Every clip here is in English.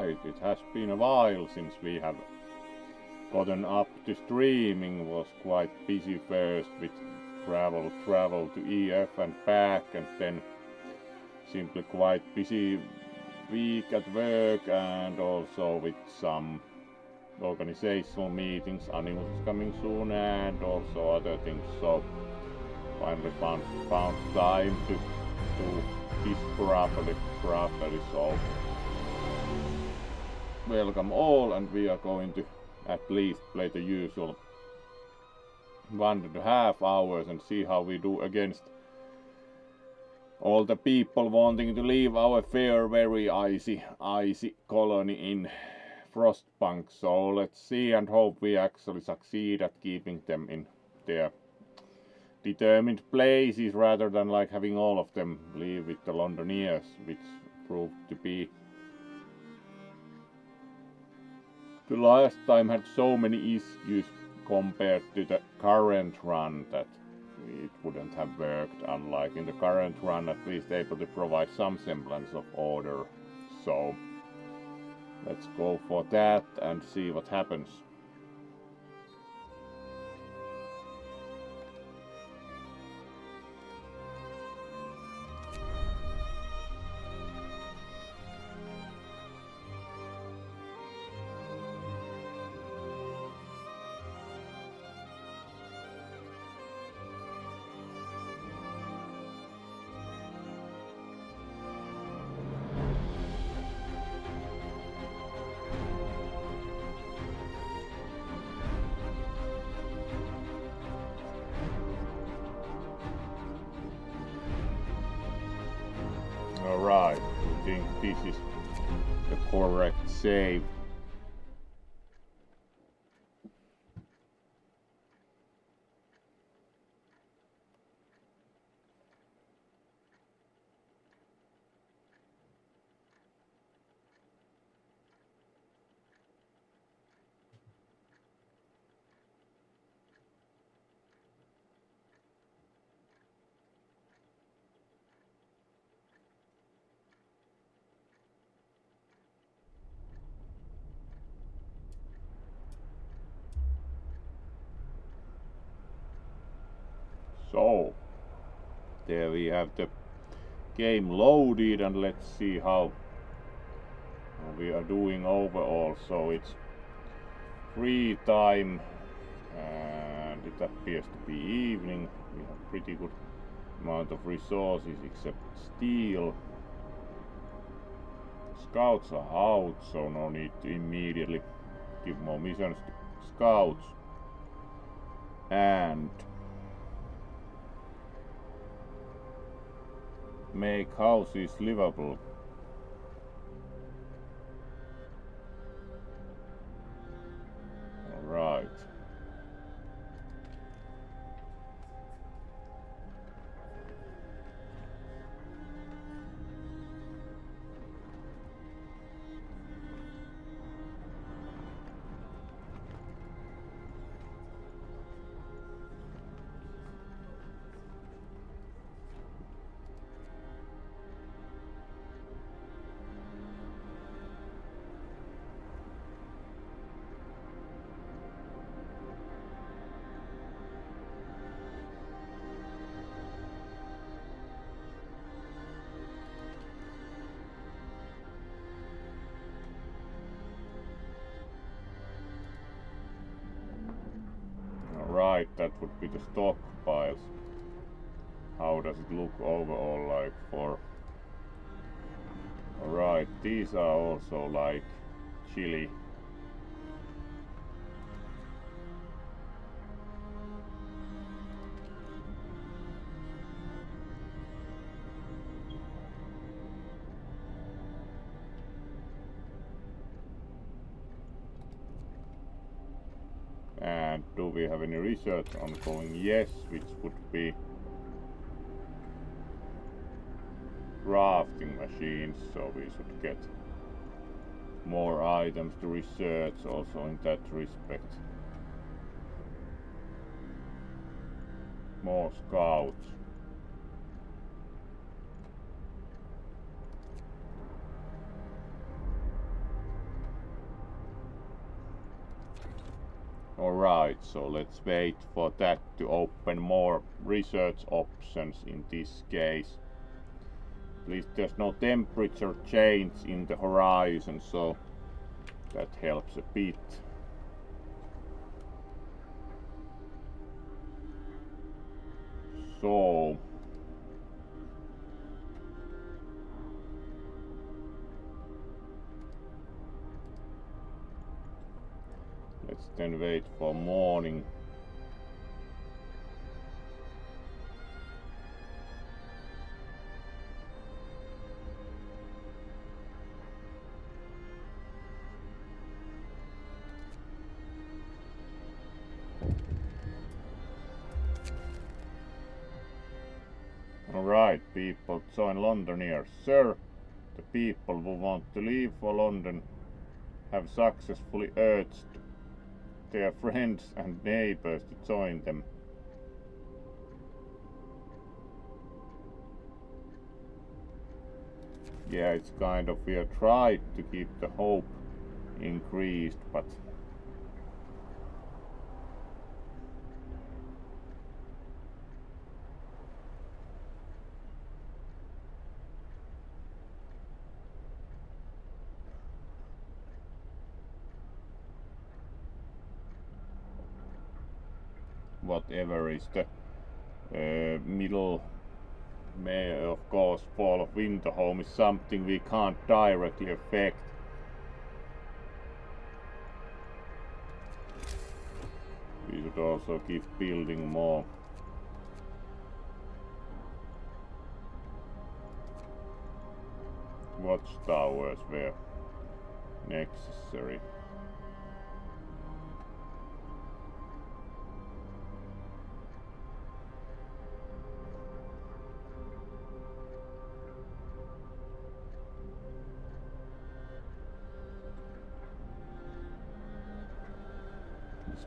right, it has been a while since we have gotten up to streaming. Was quite busy first with travel to EF and back, and then simply quite busy week at work, and also with some organizational meetings. Animus is coming soon, and also other things. So finally found time to do this properly. So welcome all, and we are going to at least play the usual 1.5 hours and see how we do against all the people wanting to leave our fair, very icy colony in Frostpunk. So let's see and hope we actually succeed at keeping them in their determined places rather than like having all of them leave with the Londoners, which proved to be the last time had so many issues compared to the current run that it wouldn't have worked, unlike in the current run at least able to provide some semblance of order. So let's go for that and see what happens. Alright, I think this is the correct save. So there we have the game loaded, and let's see how we are doing overall. So it's free time and it appears to be evening. We have pretty good amount of resources except steel. Scouts are out, so no need to immediately give more missions to scouts. And make houses livable. Alright. Right, that would be the stockpiles. How does it look overall like for... Alright, these are also like chili. And do we have any research ongoing? Yes, which would be crafting machines, so we should get more items to research also in that respect. More scouts. Alright, so let's wait for that to open more research options in this case. At least there's no temperature change in the horizon, so that helps a bit. So let's then wait for morning. Alright, people, join Londoners. Sir, the people who want to leave for London have successfully urged their friends and neighbors to join them. Yeah, it's kind of, we have tried to keep the hope increased, but whatever is the middle May, of course, fall of winter home is something we can't directly affect. We should also keep building more. Watchtowers were necessary.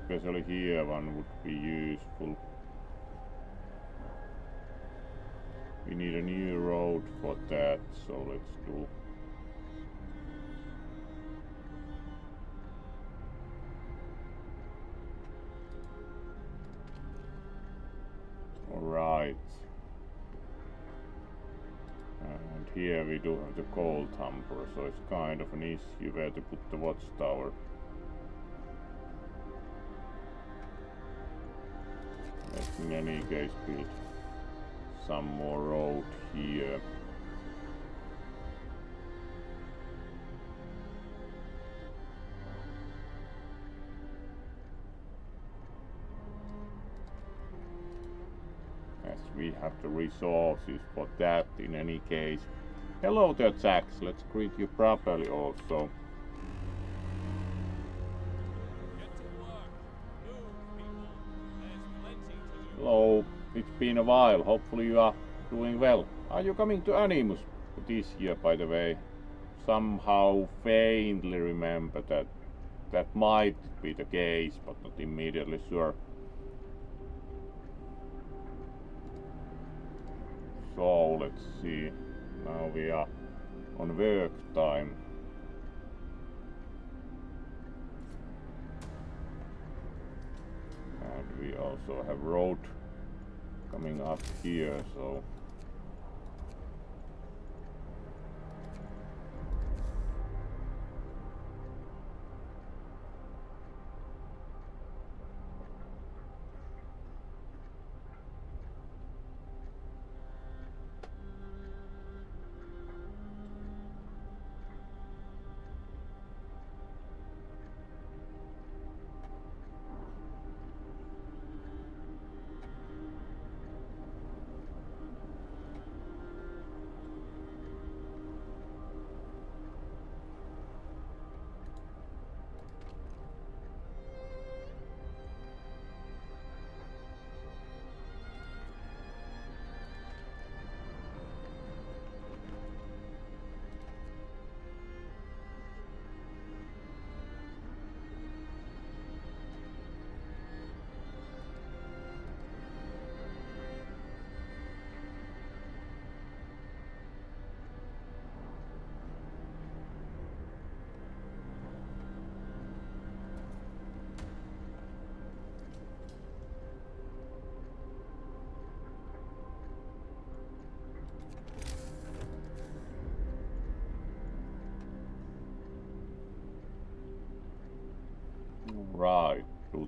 Especially here one would be useful. We need a new road for that, so let's do. Alright. And here we do have the coal thumper, so it's kind of an issue where to put the watchtower. Let's in any case build some more road here. As we have the resources for that in any case. Hello there, Jax, let's greet you properly also. Hello, it's been a while, hopefully you are doing well. Are you coming to Animus this year, by the way? Somehow faintly remember that might be the case, but not immediately sure. So let's see, now we are on work time. And we also have road coming up here, so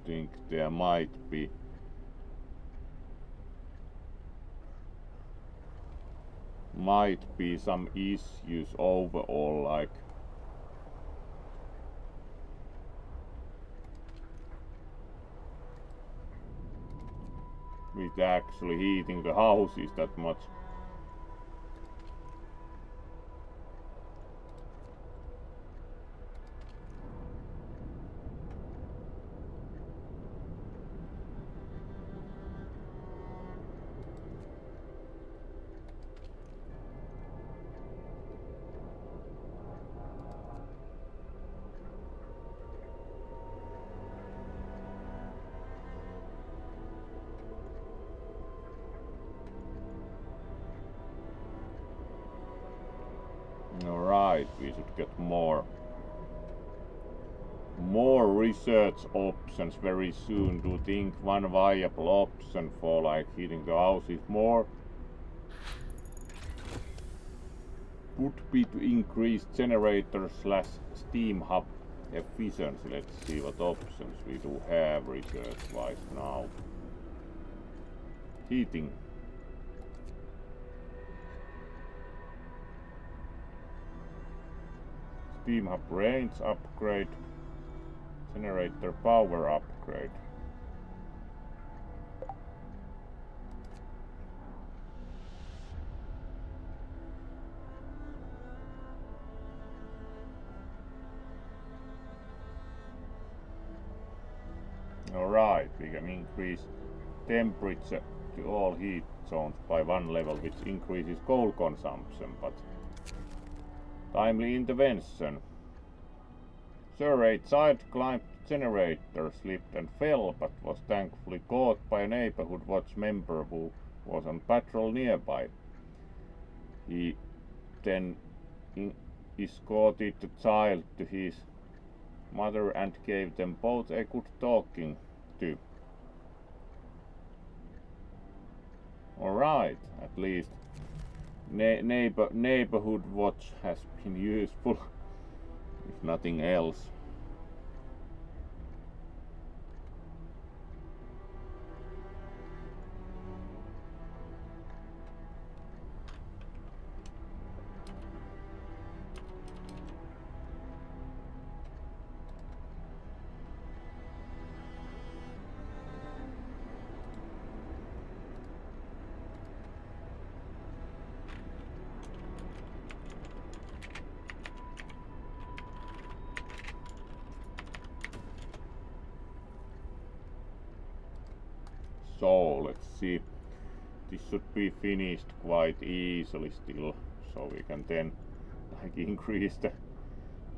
think there might be some issues overall, like with actually heating the houses that much. Alright, we should get more research options very soon. Do you think one viable option for like heating the house is more would be to increase generator slash steam hub efficiency? Let's see what options we do have research wise now. Heating. Steam hub range upgrade. Generator power upgrade. Alright, we can increase temperature to all heat zones by 1 level, which increases coal consumption, but timely intervention. Sir, a child climbed the generator, slipped and fell, but was thankfully caught by a neighborhood watch member who was on patrol nearby. He then escorted the child to his mother and gave them both a good talking to. Alright, at least neighborhood watch has been useful, if nothing else. So let's see, this should be finished quite easily still, so we can then like increase the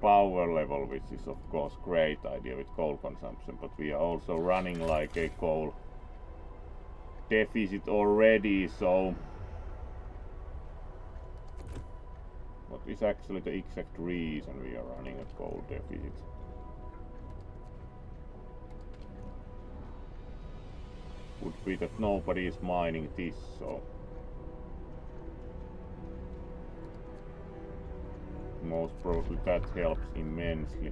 power level, which is of course great idea with coal consumption, but we are also running like a coal deficit already, so what is actually the exact reason we are running a coal deficit? Would be that nobody is mining this, so most probably that helps immensely.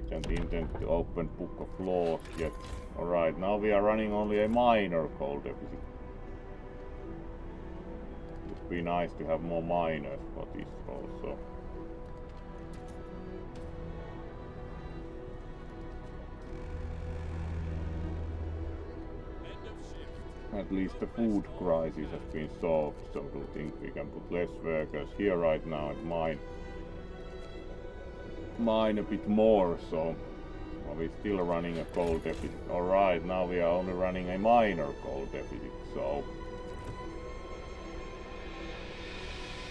Don't intend to open book of laws yet. Alright, now we are running only a minor coal deficit. Would be nice to have more miners for this also. At least the food crisis has been solved, so do you think we can put less workers here right now and mine a bit more, so are we still running a coal deficit? Alright, now we are only running a minor coal deficit, so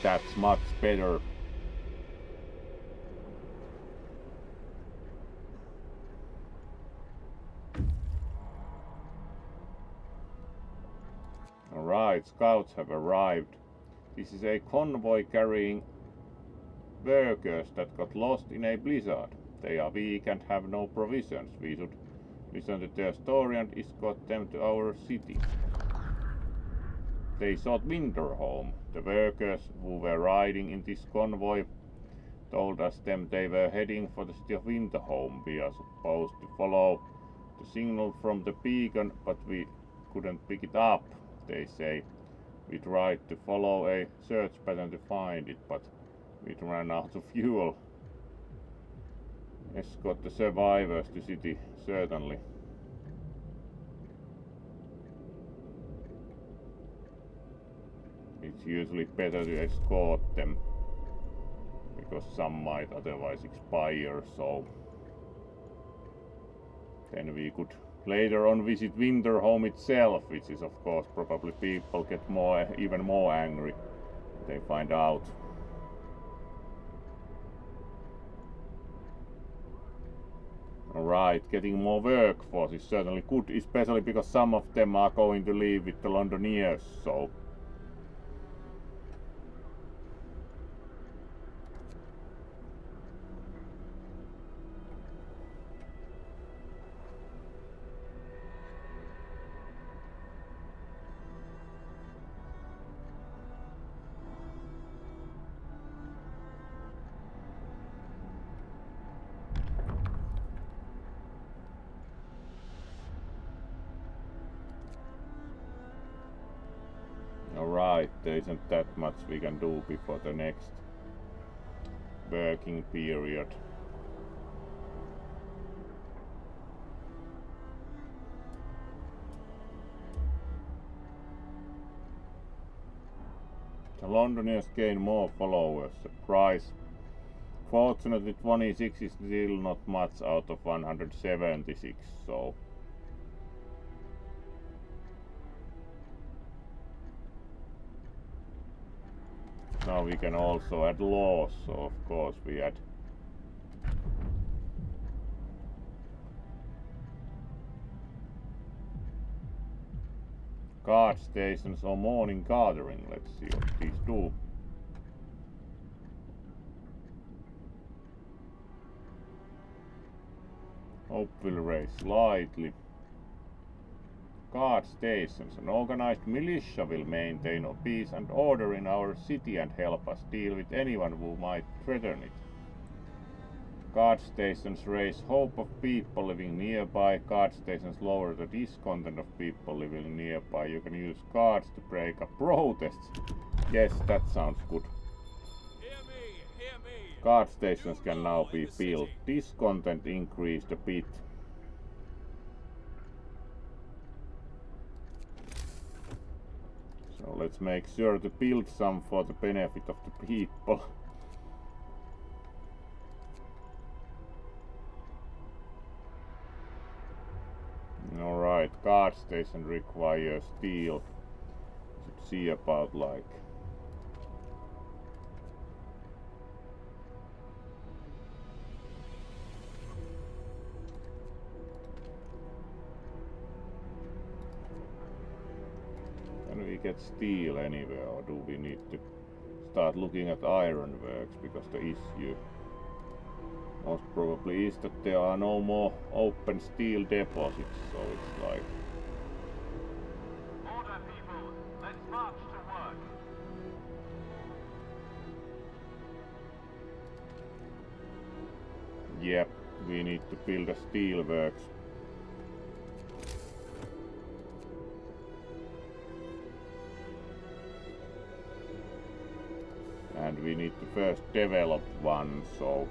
that's much better. Alright, scouts have arrived. This is a convoy carrying workers that got lost in a blizzard. They are weak and have no provisions. We should listen to their story and escort them to our city. They sought winter home. The workers who were riding in this convoy told us they were heading for the city of Winterhome. We are supposed to follow the signal from the beacon, but we couldn't pick it up, they say. We tried to follow a search pattern to find it, but we ran out of fuel. Escort the survivors to city, certainly. It's usually better to escort them, because some might otherwise expire, so then we could later on visit Winterhome itself, which is of course probably people get even more angry when they find out. Alright, getting more workforce is certainly good, especially because some of them are going to leave with the Londoners, so alright, there isn't that much we can do before the next working period. The Londoners gain more followers. Surprise. Fortunately 26 is still not much out of 176, so now we can also add laws, so of course we add guard stations or morning gathering. Let's see what these do. Hope will raise slightly. Guard stations. An organized militia will maintain peace and order in our city and help us deal with anyone who might threaten it. Guard stations raise hope of people living nearby. Guard stations lower the discontent of people living nearby. You can use guards to break up protests. Yes, that sounds good. Hear me. Guard stations can now be built. Discontent increased a bit. So let's make sure to build some for the benefit of the people. Alright, guard station requires steel. Should see about like can we get steel anywhere, or do we need to start looking at ironworks? Because the issue most probably is that there are no more open steel deposits, so it's like Order, people. Let's march to work. yep, we need to build a steel works. And we need to first develop one, so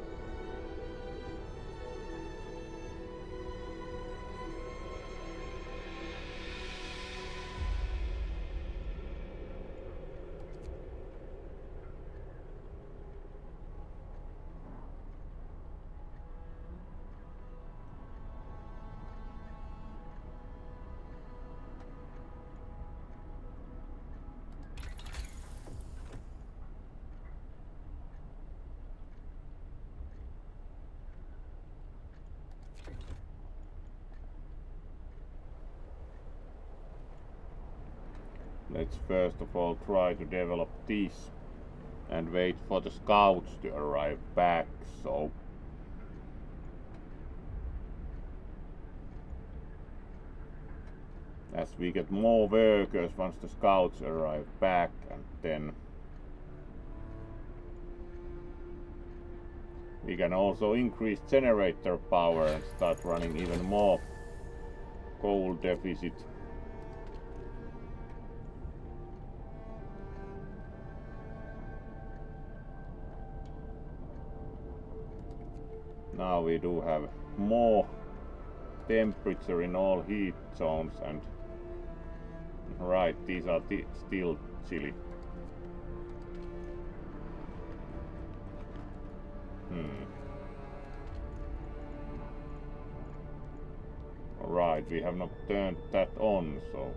let's first of all try to develop this and wait for the scouts to arrive back, so as we get more workers once the scouts arrive back, and then we can also increase generator power and start running even more coal deficit. Now we do have more temperature in all heat zones, and right, these are still chilly. Alright, we have not turned that on, so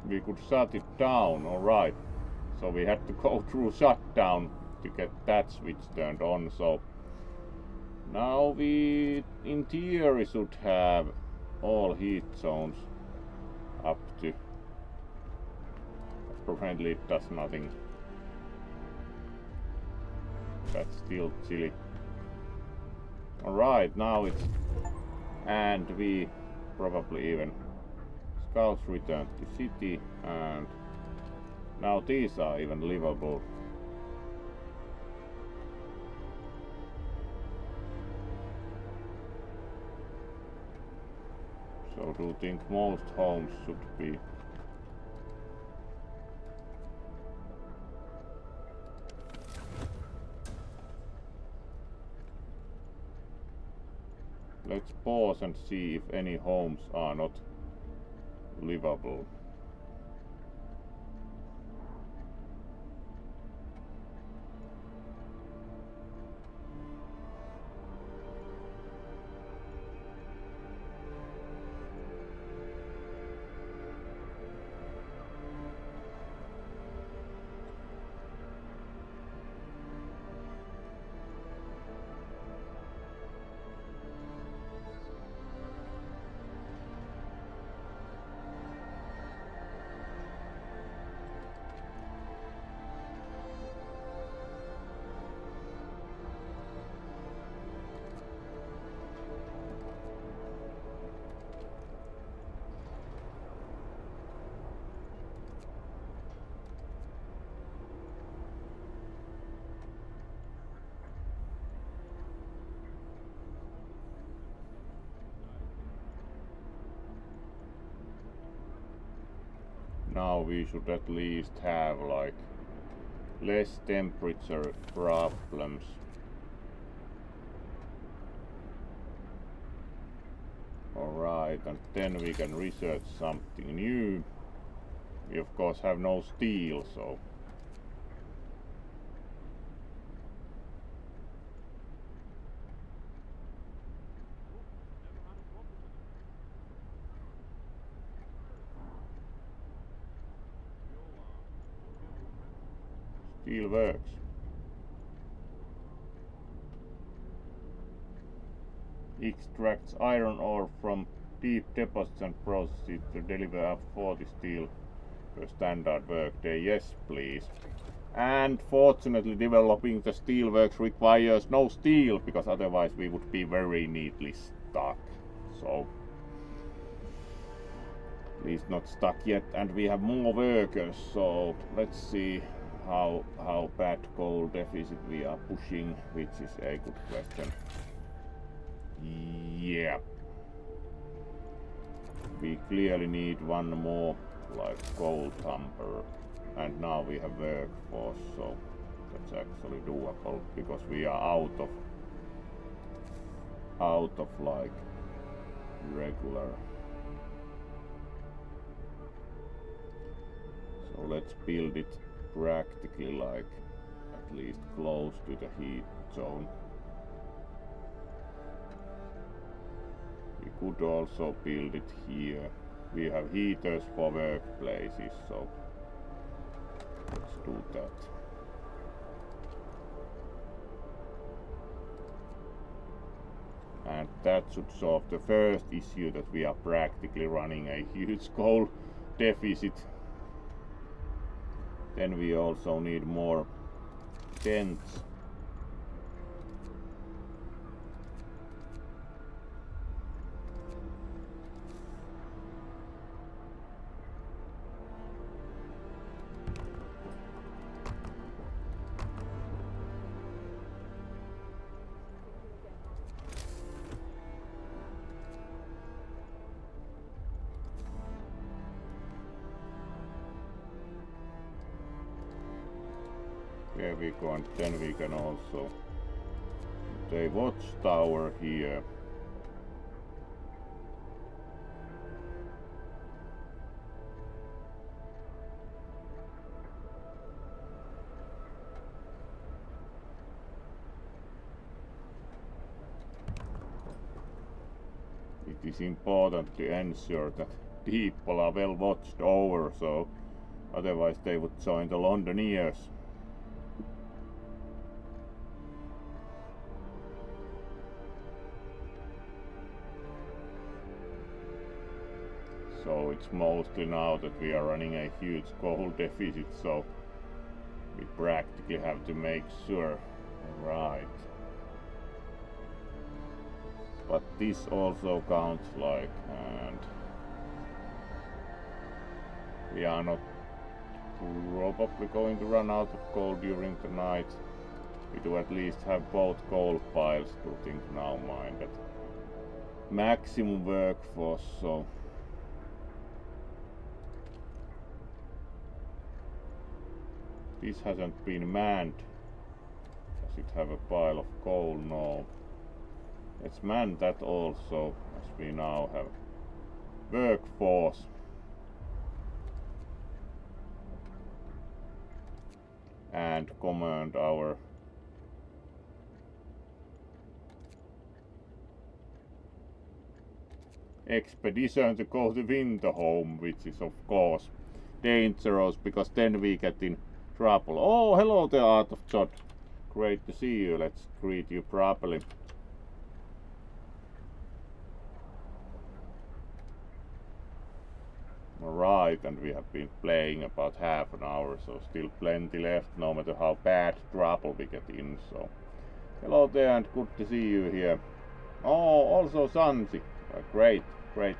we could shut it down. Alright, so we had to go through shutdown to get that switch turned on. So now we in theory should have all heat zones up to. Apparently it does nothing. That's still chilly. Alright, now it's, and we probably even scouts return to city, and now these are even livable. So do you think most homes should be? Let's pause and see if any homes are not livable. Now we should at least have like less temperature problems. Alright, and then we can research something new. We of course have no steel, so steel works. Extracts iron ore from deep deposits and processes it to deliver up 40 steel per standard workday. Yes, please. And fortunately, developing the steelworks requires no steel, because otherwise we would be very neatly stuck. So at least not stuck yet, and we have more workers. So let's see how bad coal deficit we are pushing, which is a good question. Yeah, we clearly need one more like coal thumper, and now we have workforce, so that's actually doable, because we are out of like regular. So let's build it practically like at least close to the heat zone. We could also build it here. We have heaters for workplaces, so let's do that. And that should solve the first issue, that we are practically running a huge coal deficit. Then we also need more tents. There we go, and then we can also put a watchtower here. It is important to ensure that people are well watched over, so otherwise they would join the Londoners. So it's mostly now that we are running a huge coal deficit, so we practically have to make sure. Right. But this also counts like, and we are not probably going to run out of coal during the night. We do at least have both coal piles, putting now mind that maximum workforce, so this hasn't been manned. Does it have a pile of coal? No. Let's man that also, as we now have workforce. And command our expedition to go to Winterhome, which is of course dangerous because then we get in trouble. Oh, hello there, Art of Jod. Great to see you. Let's greet you properly. Alright, and we have been playing about half an hour, so still plenty left, no matter how bad trouble we get in, so hello there and good to see you here. Oh, also Sansi. Great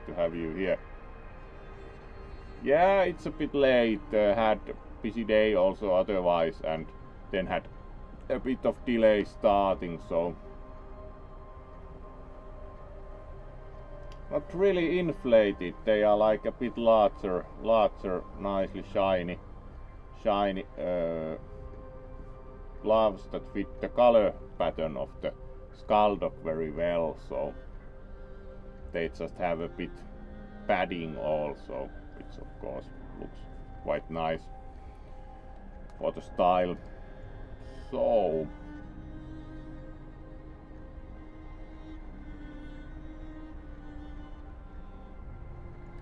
to have you here. Yeah, it's a bit late, had a busy day also otherwise, and then had a bit of delay starting, so not really inflated, they are like a bit larger, nicely shiny gloves that fit the color pattern of the skulldog very well, so they just have a bit padding also, which of course looks quite nice for the style. So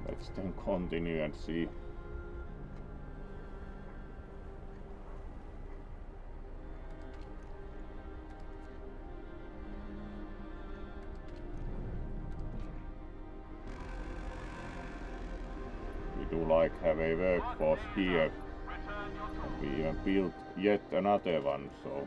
let's then continue and see. We do like have a workforce here. And we even built yet another one, so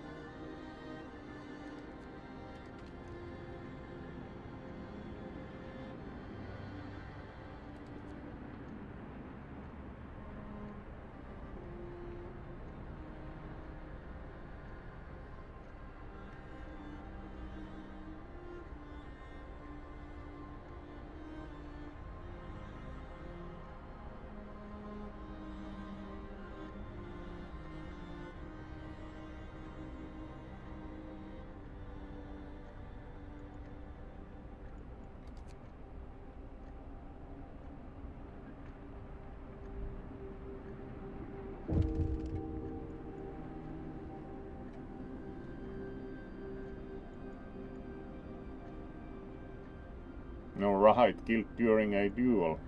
alright, killed during a duel.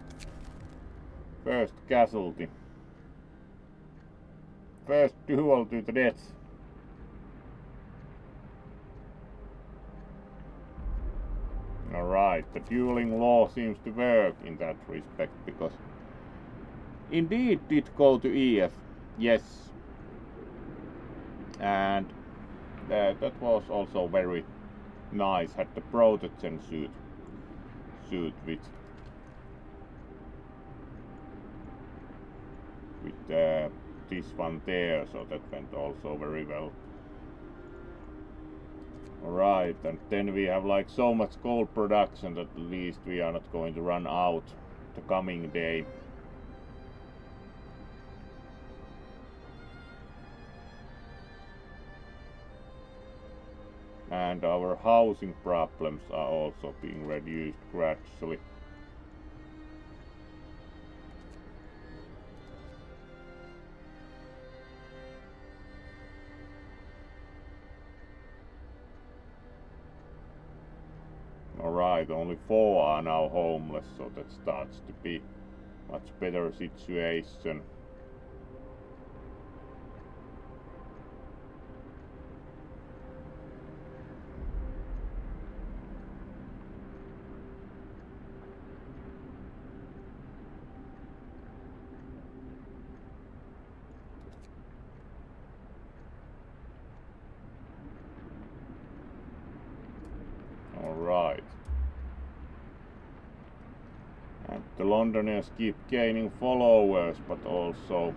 First casualty. First duel to the death. Alright, the dueling law seems to work in that respect, because indeed did go to EF. Yes, And that was also very nice. Had the protection suit with this one there, so that went also very well. Alright, and then we have like so much gold production that at least we are not going to run out the coming day. And our housing problems are also being reduced gradually. Alright, only 4 are now homeless, so that starts to be much better situation. Alright. And the Londoners keep gaining followers, but also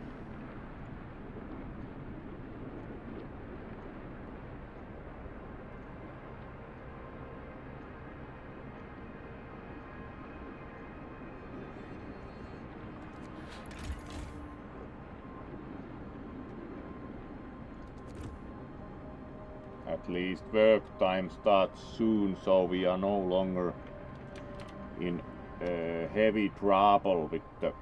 at least work time starts soon, so we are no longer in heavy trouble with the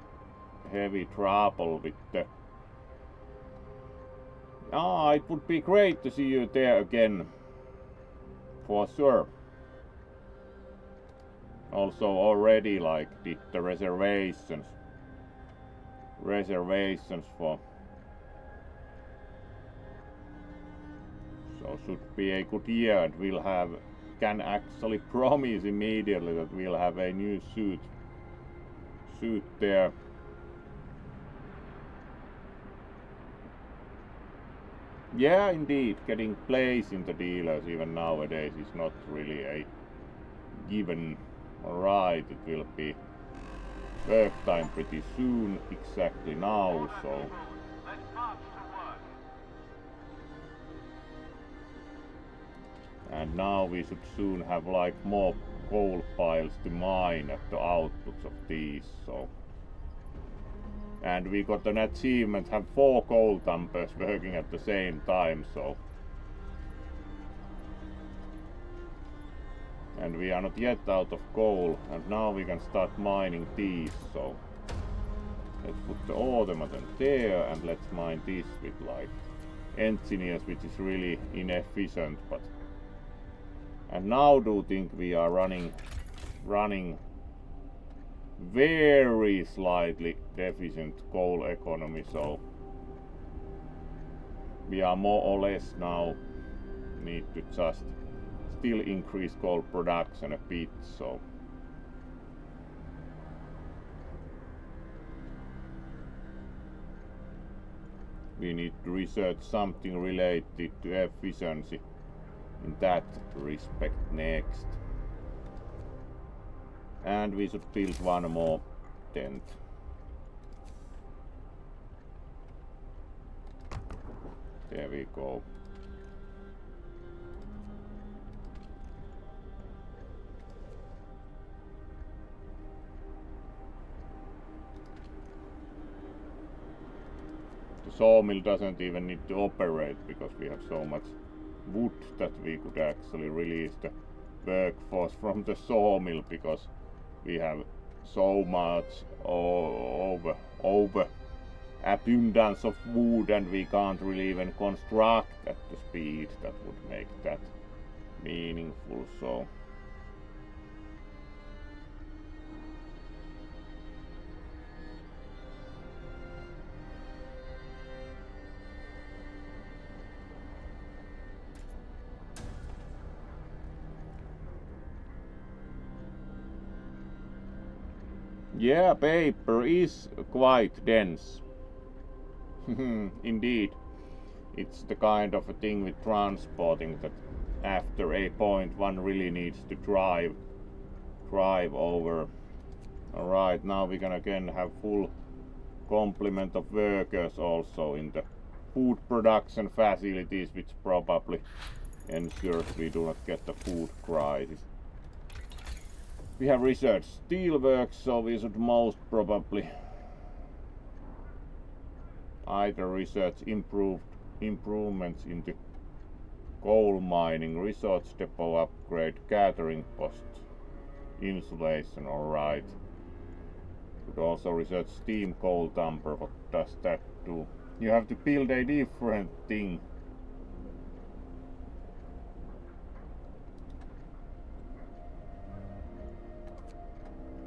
it would be great to see you there again, for sure. Also already like did the reservations for, so should be a good year, and we'll have, can actually promise immediately that we'll have a new suit there. Yeah, indeed, getting place in the dealers even nowadays is not really a given. Alright, it will be work time pretty soon, exactly now, so Let's march to work. and now we should soon have like more coal piles to mine at the outputs of these, so. And we got an achievement, have 4 coal dumpers working at the same time, so. And we are not yet out of coal, and now we can start mining these, so. Let's put the automaton there, and let's mine this with like engineers, which is really inefficient, but. And now do think we are running very slightly deficient coal economy, so we are more or less now need to just still increase coal production a bit, so we need to research something related to efficiency in that respect next. And we should build one more tent. There we go. The sawmill doesn't even need to operate because we have so much wood that we could actually release the workforce from the sawmill, because we have so much over abundance of wood, and we can't really even construct at the speed that would make that meaningful, so. Yeah, paper is quite dense. Indeed. it's the kind of a thing with transporting that after a point one really needs to drive over. Alright, now we can again have full complement of workers also in the food production facilities, which probably ensures we do not get the food crisis. We have researched steelworks, so we should most probably either research improvements into coal mining, research depot upgrade, gathering post, insulation. Alright. Could also research steam coal dumper. What does that do? You have to build a different thing.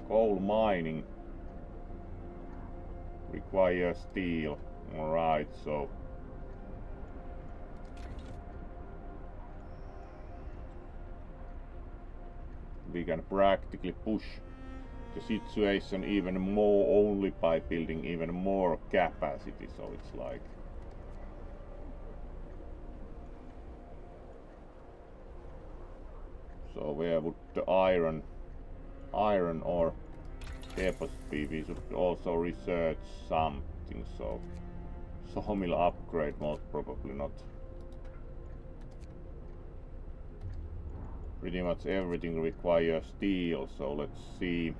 Coal mining requires steel. Alright, so we can practically push the situation even more only by building even more capacity. So it's like so where would the iron ore deposit be? We should also research something. So sawmill upgrade, most probably not. Pretty much everything requires steel, so let's see.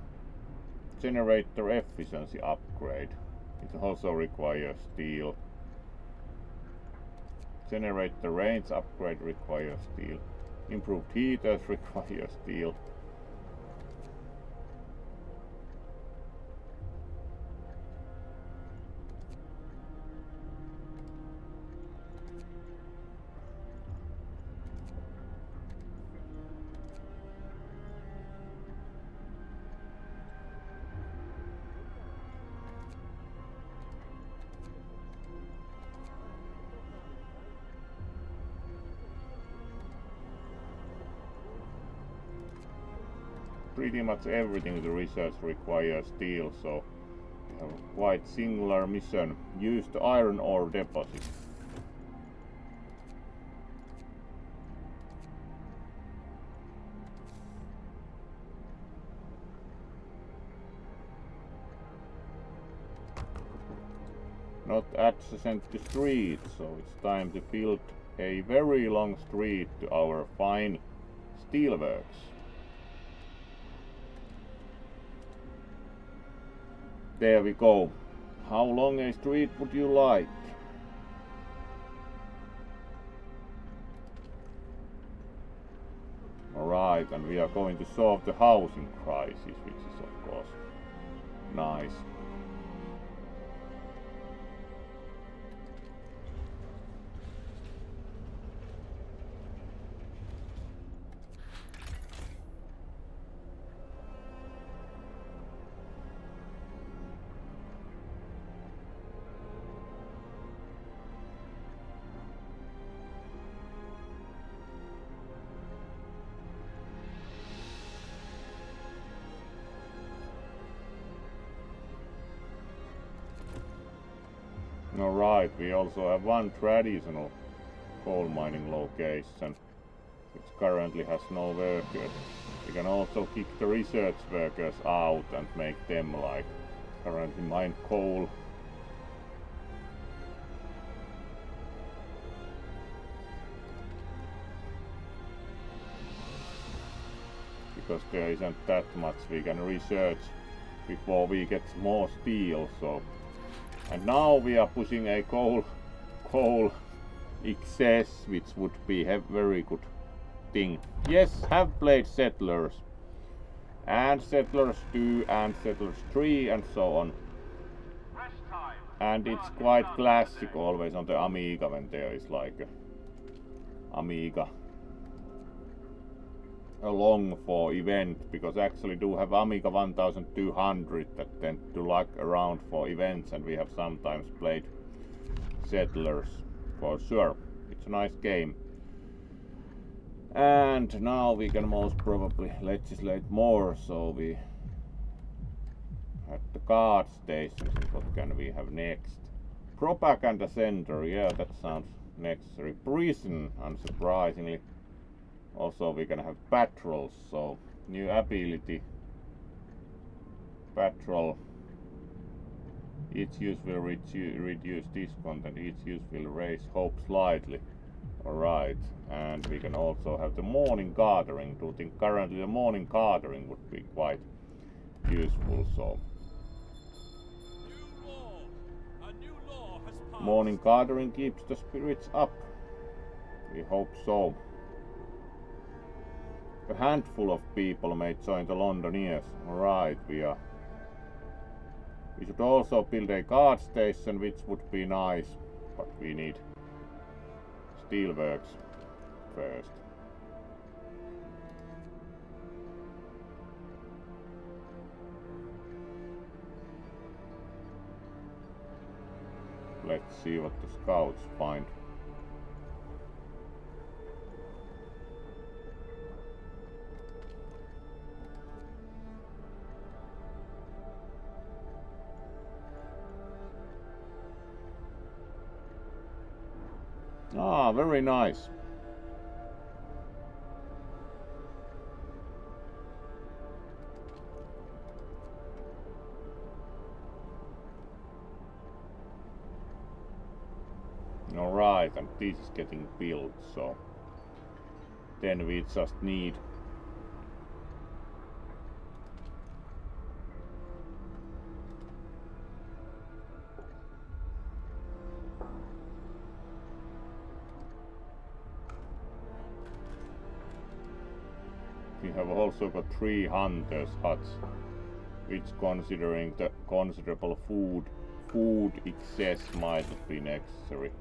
Generator efficiency upgrade. It also requires steel. Generator range upgrade requires steel. Improved heaters require steel. Pretty much everything the research requires steel, so we have a quite singular mission. Use the iron ore deposit. Not adjacent to street, so it's time to build a very long street to our fine steelworks. There we go. How long a street would you like? Alright, and we are going to solve the housing crisis, which is of course nice. Alright, we also have one traditional coal mining location which currently has no workers. We can also kick the research workers out and make them like currently mine coal. Because there isn't that much we can research before we get more steel, so. And now we are pushing a coal excess, which would be a very good thing. Yes, have played Settlers. And Settlers 2 and Settlers 3 and so on. And it's quite classic always on the Amiga when there is like a Amiga along for event, because actually do have Amiga 1200 that tend to lug around for events, and we have sometimes played Settlers for sure. It's a nice game. And now we can most probably legislate more, so we at the guard stations, what can we have next? Propaganda center, yeah, that sounds necessary prison, unsurprisingly. Also we can have patrols, so new ability. Patrol. Each use will reduce discontent, each use will raise hope slightly. Alright, and we can also have the morning gathering. Do you think currently the morning gathering would be quite useful, so. Morning gathering keeps the spirits up. We hope so. A handful of people may join the Londoners. Alright, we should also build a guard station, which would be nice, but we need steelworks first. Let's see what the scouts find. Ah, very nice. Alright, and this is getting built, so then we just need we have also got 3 hunters' huts, which considering the considerable food excess might be necessary.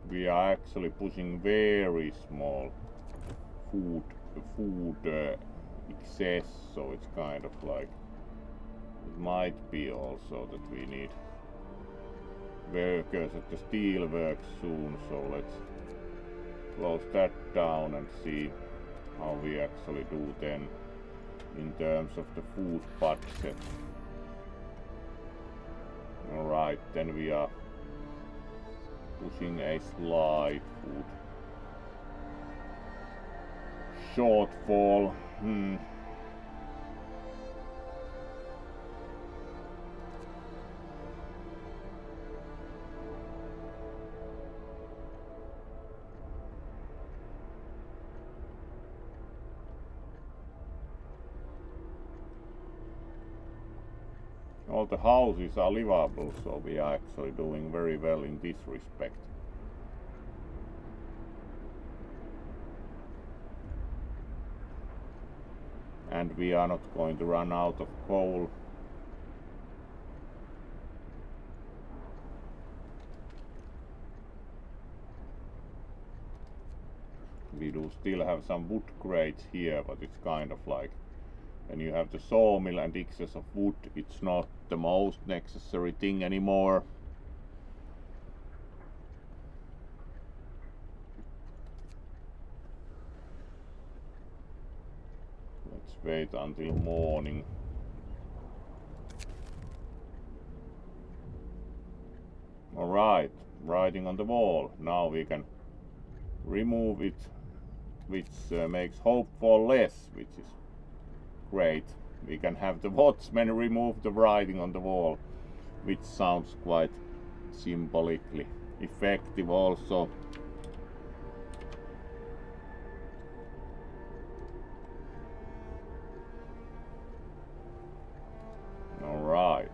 We are actually pushing very small food excess, so it's kind of like it might be also that we need workers at the steel works soon, so let's close that down and see how we actually do then in terms of the food budget. Alright, then we are pushing a slight food shortfall. All the houses are livable, so we are actually doing very well in this respect. And we are not going to run out of coal. We do still have some wood crates here, but it's kind of like when you have the sawmill and excess of wood, it's not the most necessary thing anymore. Let's wait until morning. Alright, writing on the wall. Now we can remove it, which makes hope for less, which is great. We can have the watchman remove the writing on the wall, which sounds quite symbolically effective also. Alright.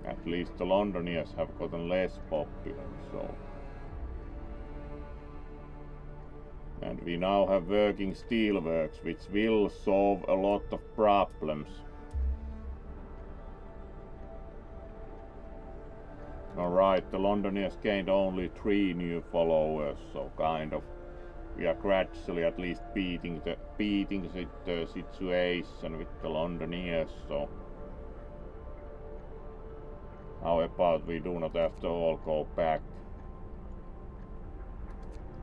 At least the Londoners have gotten less popular, so And we now have working steelworks, which will solve a lot of problems. Alright, the Londonians gained only 3 new followers, so kind of we are gradually at least beating the situation with the Londonians, so how about we do not after all go back?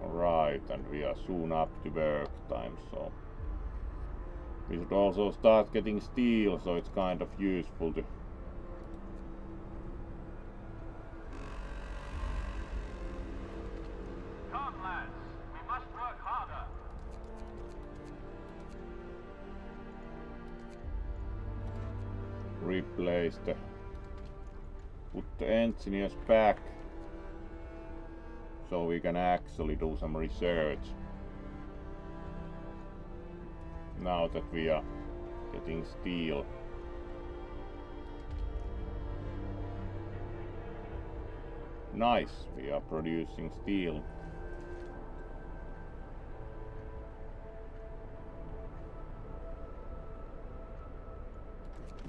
Alright, and we are soon up to work time, so we should also start getting steel, so it's kind of useful to Come, lads. We must work harder. replace put the engineers back so we can actually do some research now that we are getting steel. Nice, we are producing steel.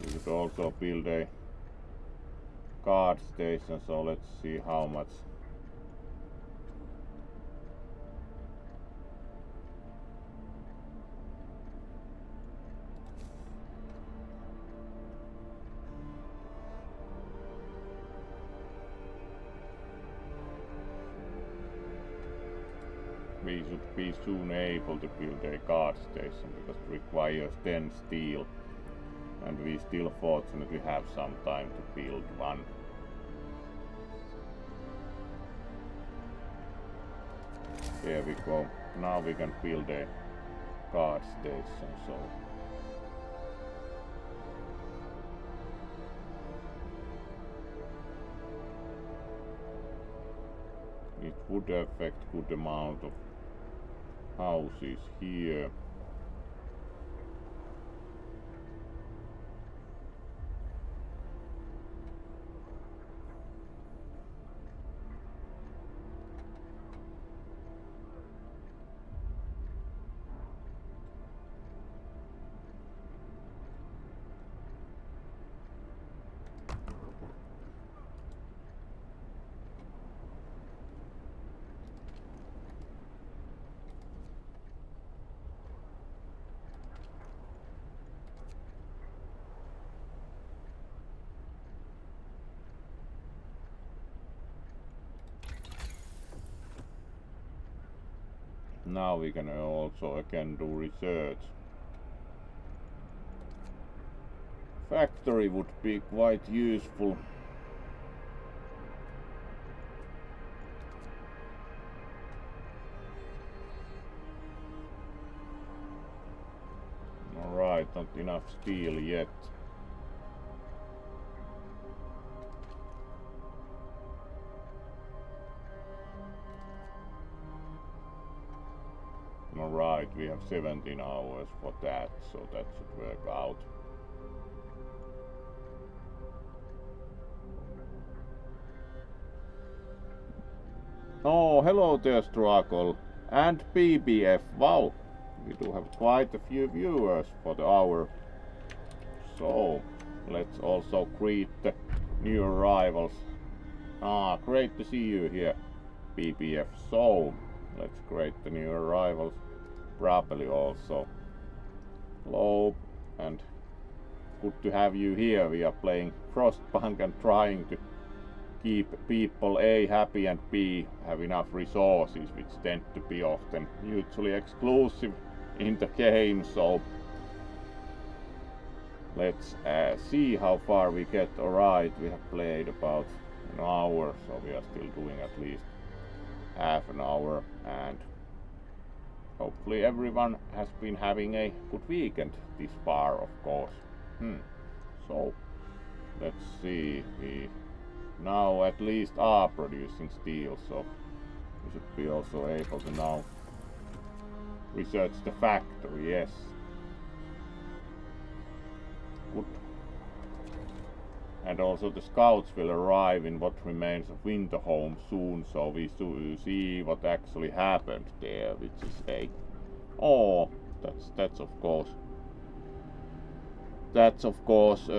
We could also build a guard station, so let's see how much. We should be soon able to build a guard station because it requires 10 steel. And we still fortunately have some time to build one. There we go. Now we can build a guard station, so it would affect good amount of houses here. Now we can also again do research. Factory would be quite useful. Alright, not enough steel yet. Alright, we have 17 hours for that, so that should work out. Oh, hello there, Struggle and BBF. Wow, we do have quite a few viewers for the hour. So, let's also greet the new arrivals. Ah, great to see you here, BBF. So, let's greet the new arrivals properly also. Hello, and good to have you here. We are playing Frostpunk and trying to keep people A happy and B have enough resources, which tend to be often mutually exclusive in the game. So let's see how far we get. Alright, we have played about an hour, so we are still doing at least half an hour, and hopefully everyone has been having a good weekend this far, of course. So let's see, we now at least are producing steel, so we should be also able to now research the factory. Yes, good. And also the scouts will arrive in what remains of Winterhome soon, so we see what actually happened there, which is a... Oh, that's of course... That's of course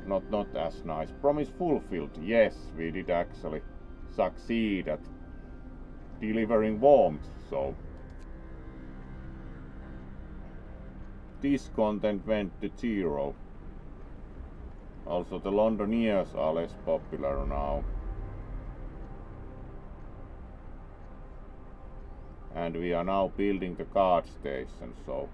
not as nice. Promise fulfilled. Yes, we did actually succeed at delivering warmth, so... This content went to 0. Also the Londoniers are less popular now. And we are now building the guard station, so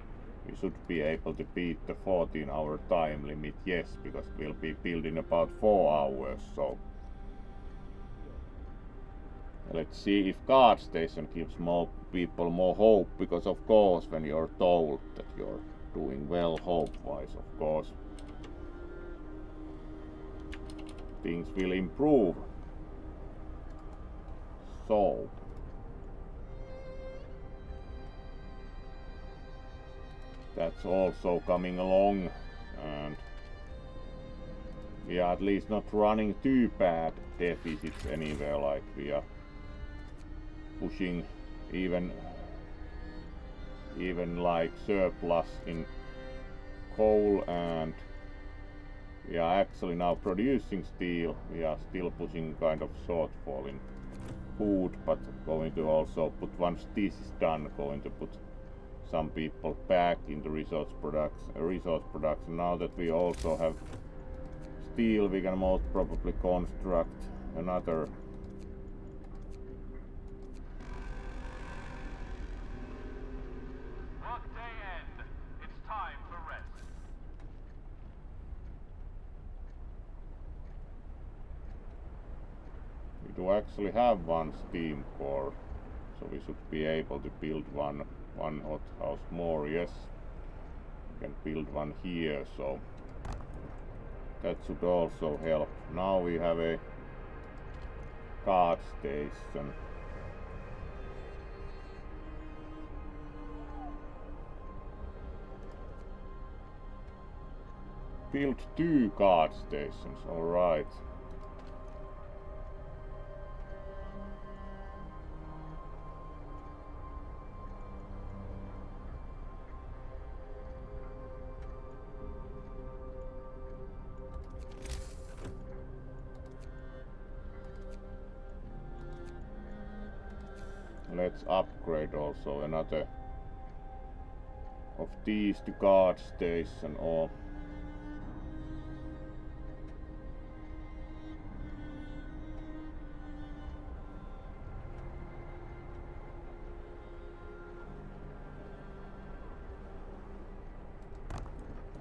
we should be able to beat the 14-hour time limit, yes, because we'll be building about 4 hours, so... Let's see if guard station gives more people more hope, because of course when you're told that you're doing well hope-wise, of course things will improve. So that's also coming along, and we are at least not running too bad deficits anywhere, like we are pushing even like surplus in coal, and we are actually now producing steel. We are still pushing kind of shortfall in food, but going to also put, once this is done, going to put some people back into resource production. Now that we also have steel, we can most probably construct another Workday end. It's time for rest. we do actually have one steam core, so we should be able to build one hothouse more. Yes, we can build one here, so that should also help. Now we have a guard station. Build 2 guard stations, alright. Let's upgrade also another of these to guard station, or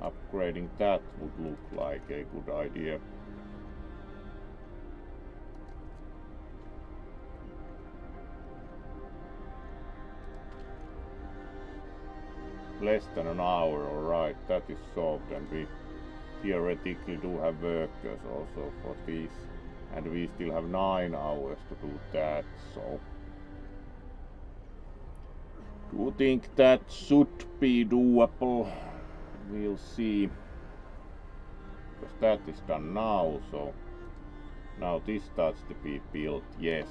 upgrading that would look like a good idea. Less than an hour, alright, that is solved, and we theoretically do have workers also for these, and we still have 9 hours to do that, so do you think that should be doable? We'll see, because that is done now, so now this starts to be built. Yes,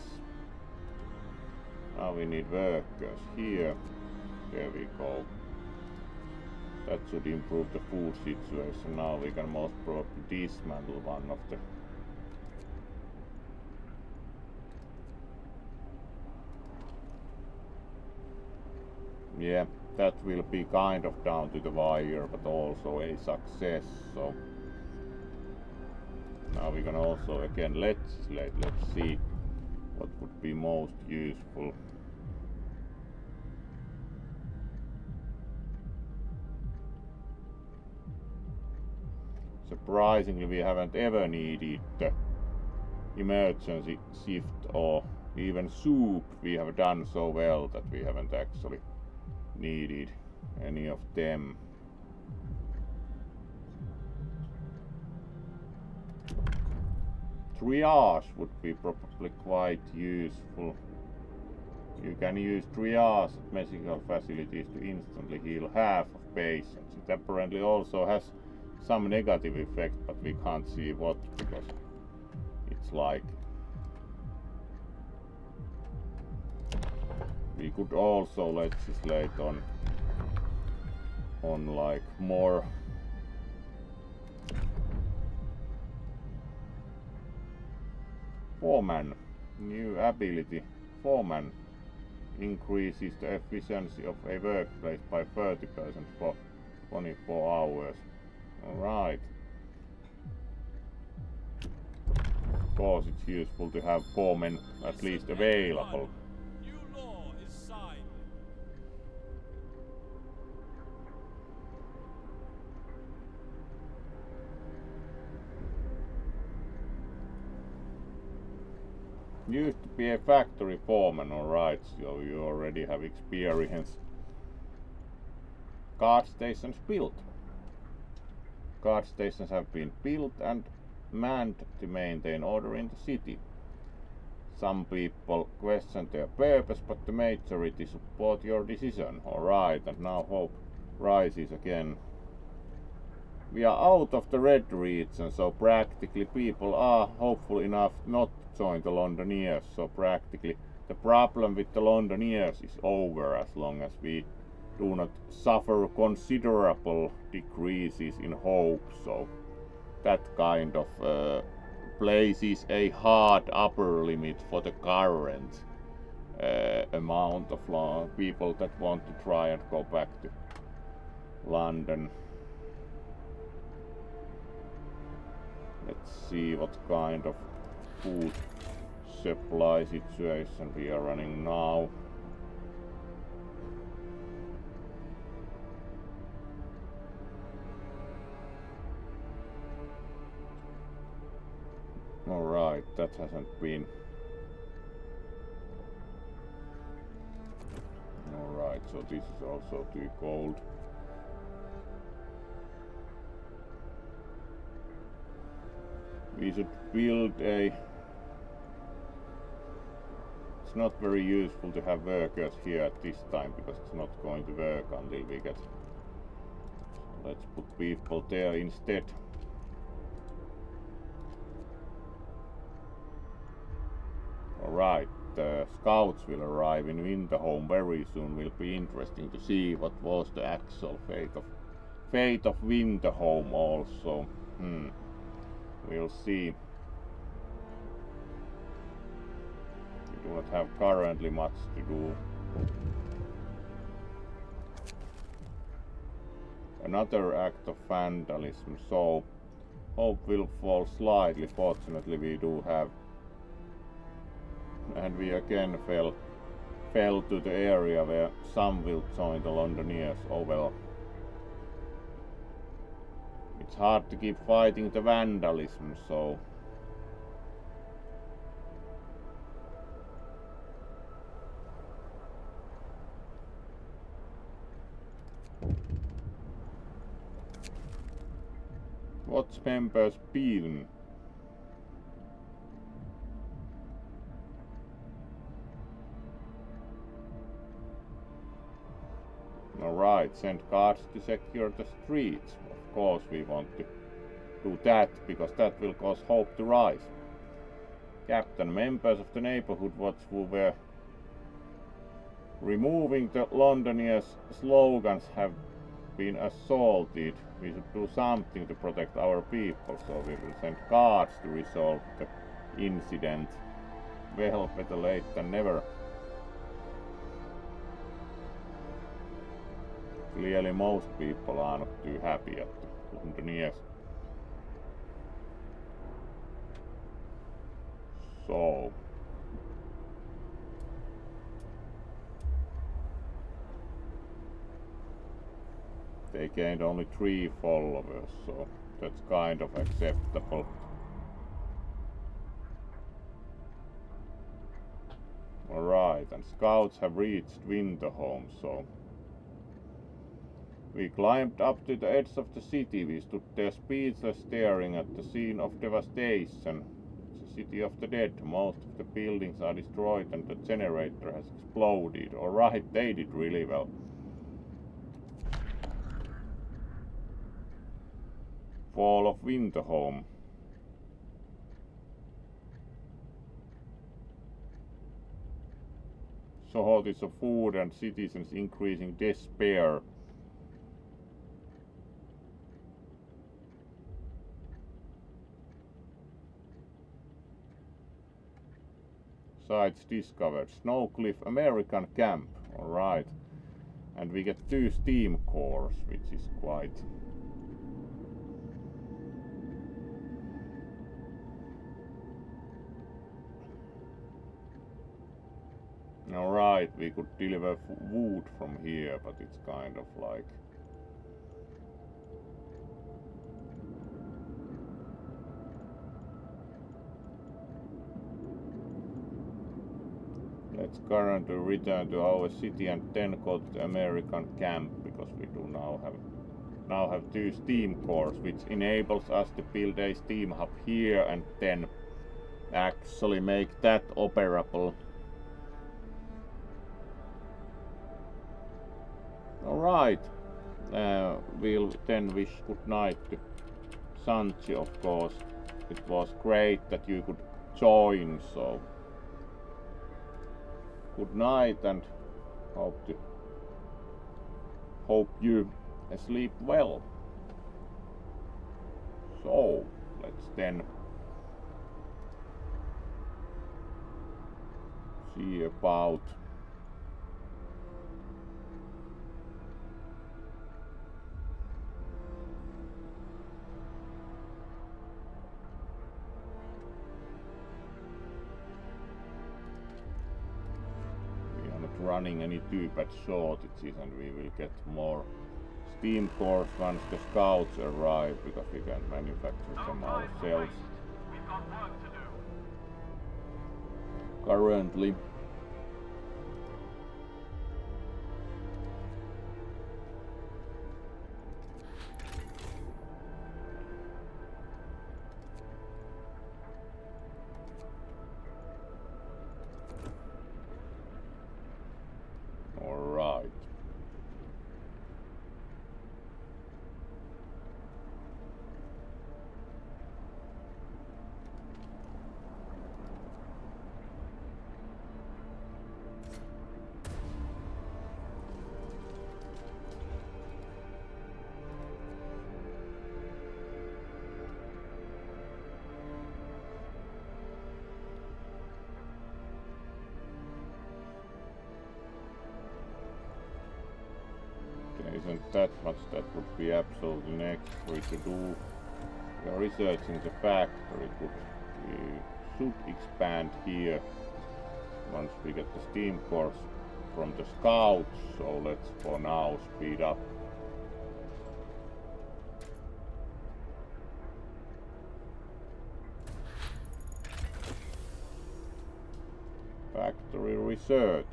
now we need workers here. There we go. That should improve the food situation. Now we can most probably dismantle one of the... Yeah, that will be kind of down to the wire, but also a success. So now we can also again legislate. Let's see what would be most useful. Surprisingly, we haven't ever needed the emergency shift or even soup. We have done so well that we haven't actually needed any of them. Triage would be probably quite useful. You can use triage at medical facilities to instantly heal half of patients. It apparently also has some negative effect, but we can't see what, because it's like we could also legislate on like more foreman, new ability. Foreman increases the efficiency of a workplace by 30% for 24 hours. Alright. Of course it's useful to have foremen at least available. New law is signed. Used to be a factory foreman, alright, so you already have experience. Guard stations built. Guard stations have been built and manned to maintain order in the city. Some people question their purpose, but the majority support your decision. Alright, and now hope rises again. We are out of the red region, so practically people are hopeful enough not to join the Londoners. So practically the problem with the Londoners is over as long as we do not suffer considerable decreases in hope. So that kind of places a hard upper limit for the current amount of people that want to try and go back to London. Let's see what kind of food supply situation we are running now. Alright, that hasn't been. Alright, so this is also too cold. We should build a... It's not very useful to have workers here at this time because it's not going to work until we get... So let's put people there instead. Alright, the scouts will arrive in Winterhome very soon. Will be interesting to see what was the actual fate of Winterhome also. We'll see. We do not have currently much to do. Another act of vandalism, so hope will fall slightly. Fortunately we do have. And we again fell to the area where some will join the Londoners. Oh well. It's hard to keep fighting the vandalism, so... What's members been? Alright, send guards to secure the streets. Of course we want to do that, because that will cause hope to rise. Captain, members of the neighborhood watch who were removing the Londoners' slogans have been assaulted. We should do something to protect our people, so we will send guards to resolve the incident. Well, better late than never. Clearly most people are not too happy at the Londoners. So... They gained only 3 followers, so that's kind of acceptable. Alright, and scouts have reached Winterhome, so... We climbed up to the edge of the city. We stood there speechless, staring at the scene of devastation. It's a city of the dead. Most of the buildings are destroyed and the generator has exploded. Alright, they did really well. Fall of winter home. Shortage of food and citizens increasing despair. Sites discovered. Snowcliff American camp. Alright. And we get 2 steam cores, which is quite... Alright, we could deliver wood from here, but it's kind of like... Let's currently return to our city and then go to the American camp, because we do now have 2 steam cores, which enables us to build a steam hub here and then actually make that operable. Alright, we'll then wish good night to Sanchi, of course. It was great that you could join, so good night and hope you sleep well. So let's then see about running any too bad shortages, and we will get more steam cores once the scouts arrive, because we can manufacture them ourselves. We've got work to do. Currently. Alright. Isn't that much, that would be absolutely necessary to do. We are researching the factory, we should expand here once we get the steam cores from the scouts, so let's for now speed up. Factory researched.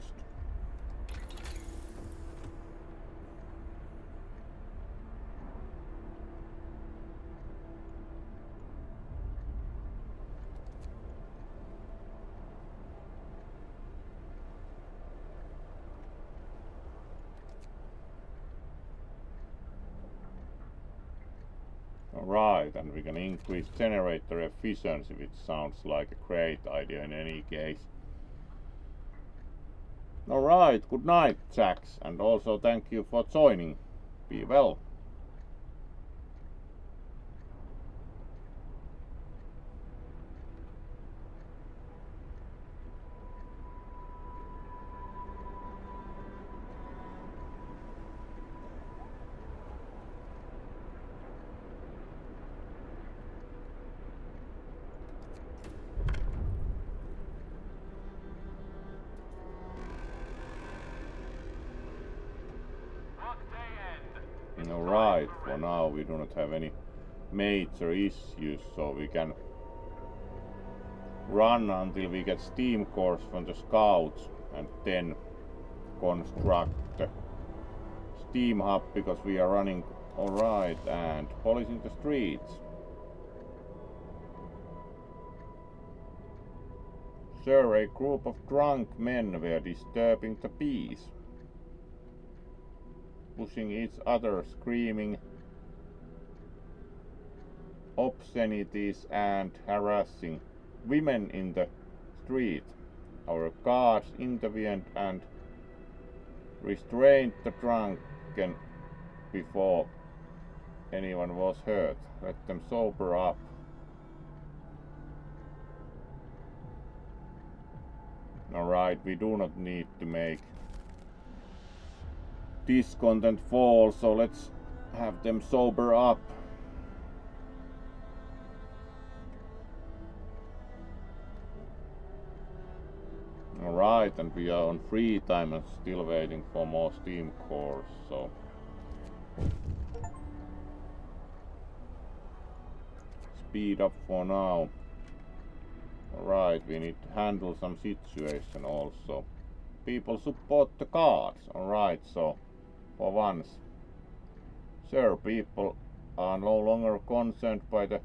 Alright, and we can increase generator efficiency, which sounds like a great idea in any case. Alright, good night, Jax, and also thank you for joining. Be well. Alright, for now we do not have any major issues, so we can run until we get steam cores from the scouts and then construct the steam hub, because we are running. Alright, and polishing the streets. Sir, a group of drunk men were disturbing the peace, pushing each other, screaming obscenities and harassing women in the street. Our guards intervened and restrained the drunken before anyone was hurt. Let them sober up. Alright, we do not need to make this content fall, so let's have them sober up. Alright, and we are on free time and still waiting for more Steam cores, so speed up for now. Alright, we need to handle some situation also. People support the cards. Alright, so for once. Sure, people are no longer concerned by the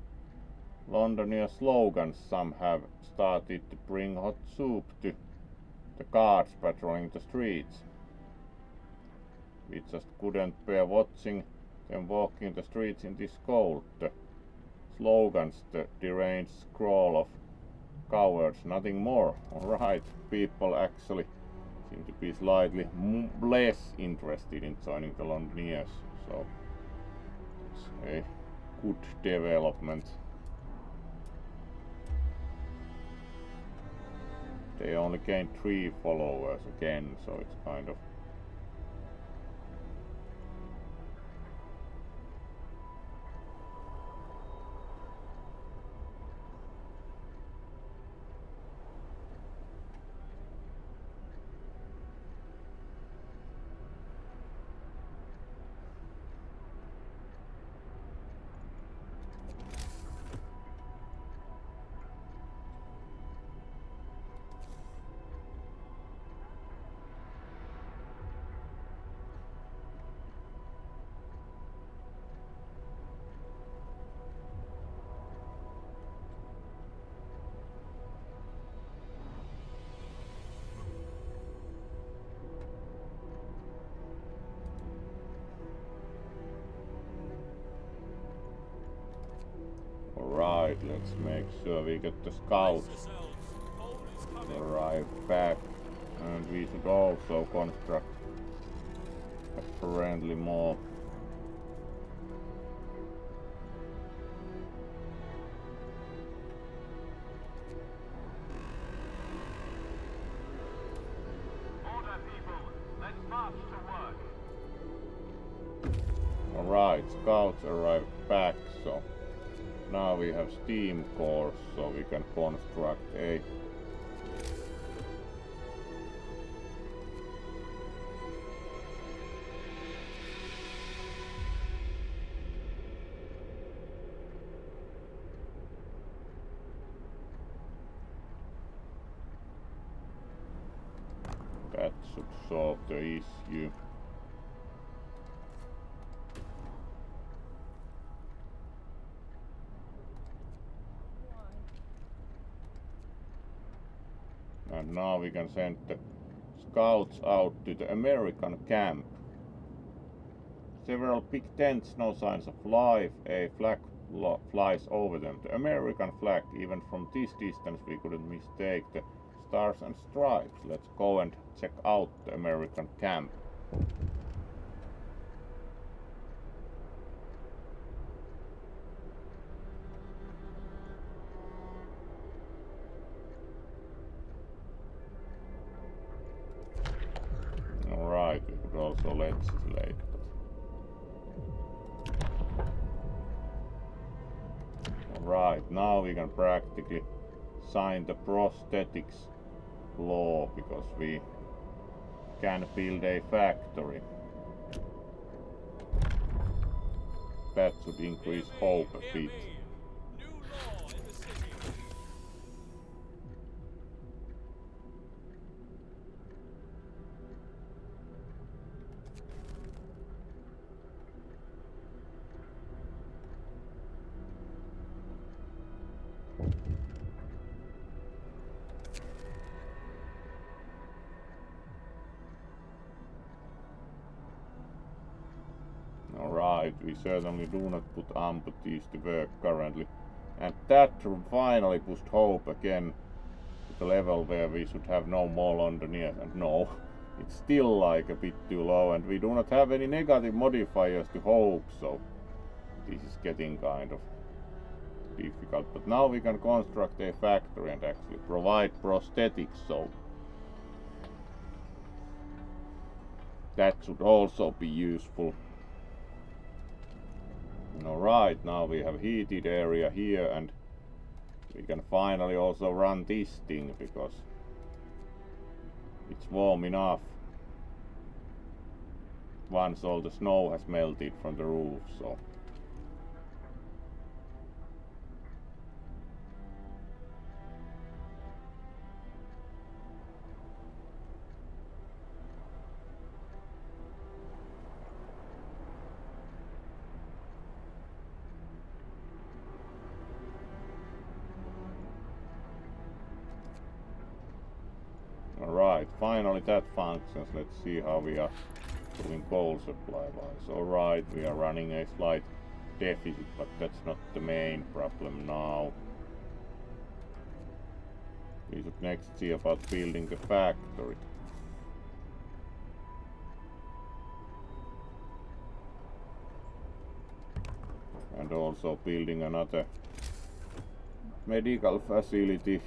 Londonier slogans. Some have started to bring hot soup to the guards patrolling the streets. We just couldn't bear watching them walking the streets in this cold. The slogans, the deranged scroll of cowards, nothing more. Alright, people actually seem to be slightly less interested in joining the Londoniers, so it's a good development. They only gained 3 followers again, so it's kind of alright. Let's make sure we get the scouts to arrive back, and we should also construct apparently more Order, people. Let's march to work. Alright, scouts arrived back, so now we have steam cores, so we can construct a that should solve the issue. And now we can send the scouts out to the American camp. Several big tents, no signs of life. A flag flies over them. The American flag, even from this distance we couldn't mistake the stars and stripes. Let's go and check out the American camp. Alright, we could also legislate. Alright, now we can practically sign the prosthetics law because we can build a factory. That should increase hope a bit. New law in the city. Right, we certainly do not put amputees to work currently. And that finally pushed hope again to the level where we should have no more underneath. And no, it's still like a bit too low, and we do not have any negative modifiers to hope, so this is getting kind of difficult. But now we can construct a factory and actually provide prosthetics, so that should also be useful. Alright, now we have heated area here, and we can finally also run this thing because it's warm enough once all the snow has melted from the roof, so alright, finally that functions. Let's see how we are doing coal supply wise. Alright, we are running a slight deficit, but that's not the main problem now. We should next see about building the factory. And also building another medical facility.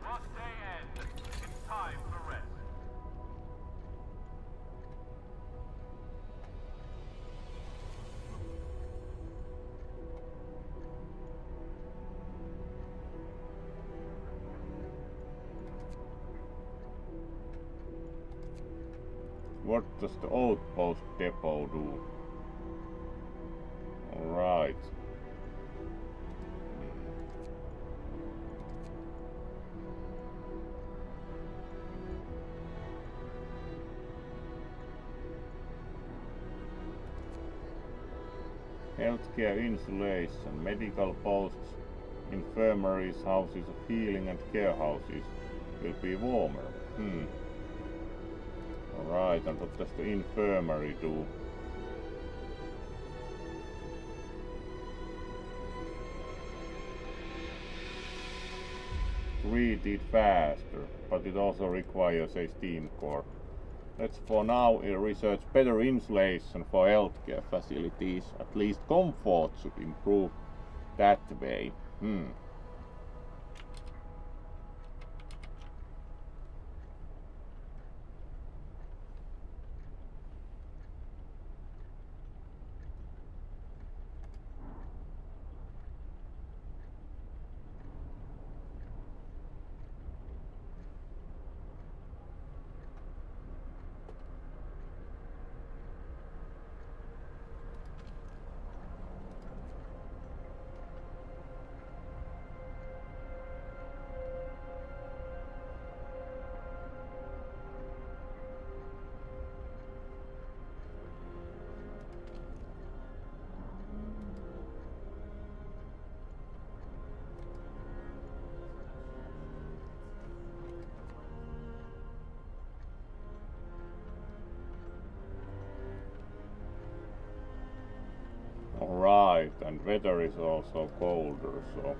Work day end. It's time for rest. What does the outpost depot do? Alright. Healthcare insulation, medical posts, infirmaries, houses of healing and care houses will be warmer. Alright, and what does the infirmary do? Treat it faster, but it also requires a steam core. Let's for now research better insulation for healthcare facilities. At least comfort should improve that way. Alright, and weather is also colder, so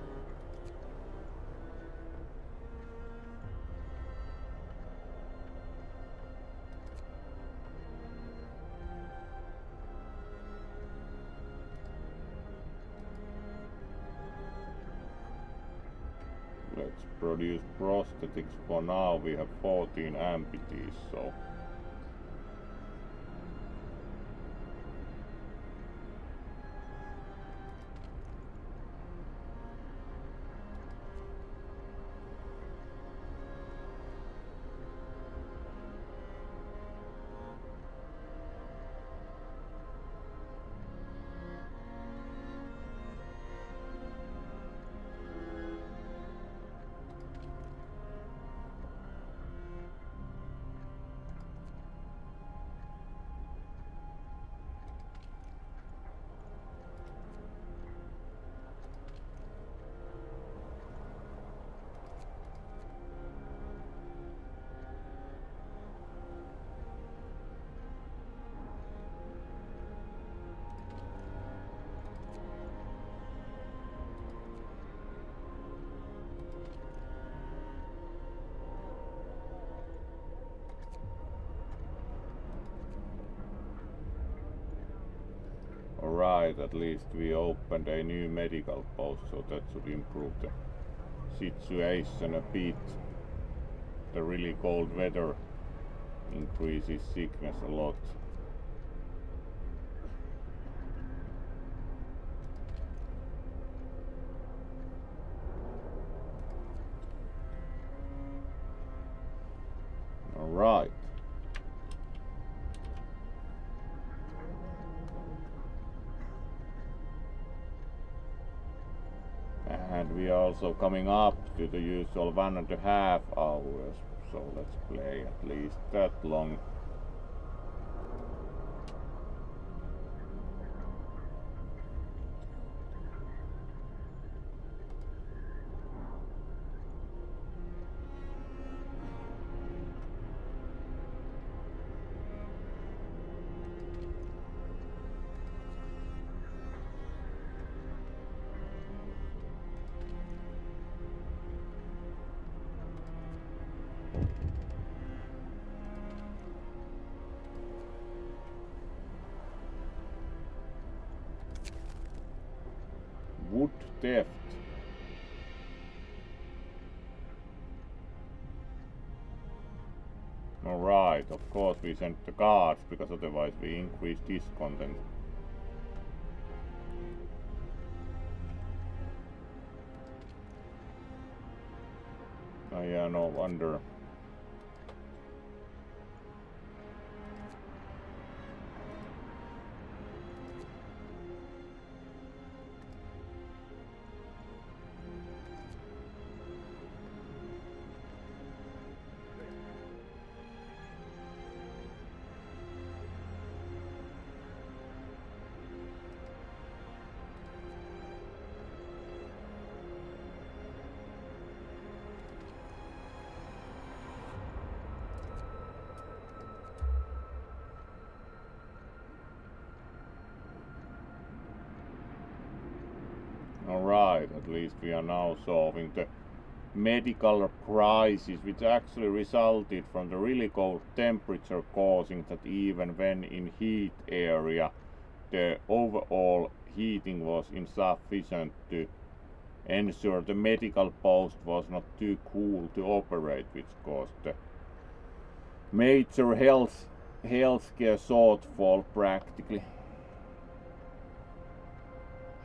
let's produce prosthetics. For now we have 14 amputees, so Alright, at least we opened a new medical post, so that should improve the situation a bit. The really cold weather increases sickness a lot. Alright. And we are also coming up to the usual 1.5 hours, so let's play at least that long. Wood theft. Alright, of course we sent the guards because otherwise we increase this content. Oh yeah, no wonder. Alright, at least we are now solving the medical crisis, which actually resulted from the really cold temperature causing that even when in heat area the overall heating was insufficient to ensure the medical post was not too cool to operate, which caused the major healthcare shortfall practically.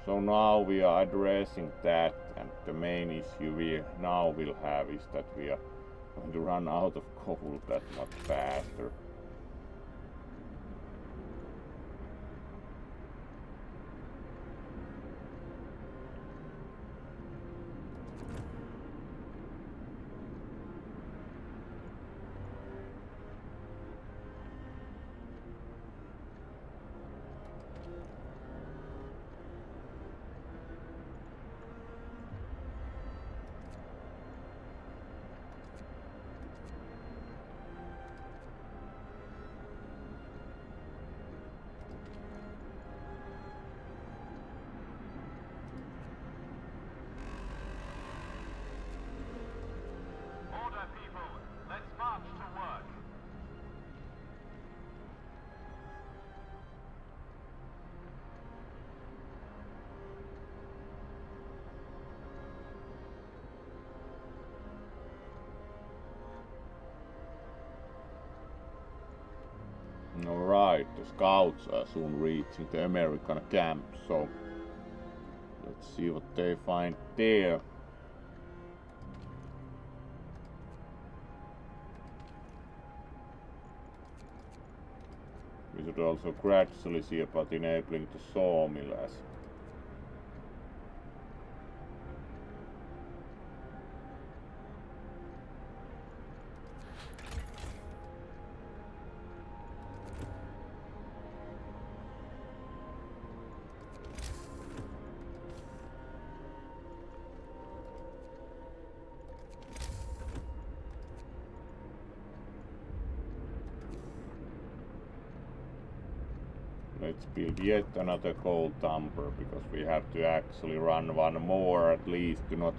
So now we are addressing that, and the main issue we now will have is that we are going to run out of coal that much faster. Order, people. Let's march to work. Alright, the scouts are soon reaching the American camp, so let's see what they find there. We should also gradually see about enabling the sawmill as let's build yet another coal dumper, because we have to actually run one more at least to not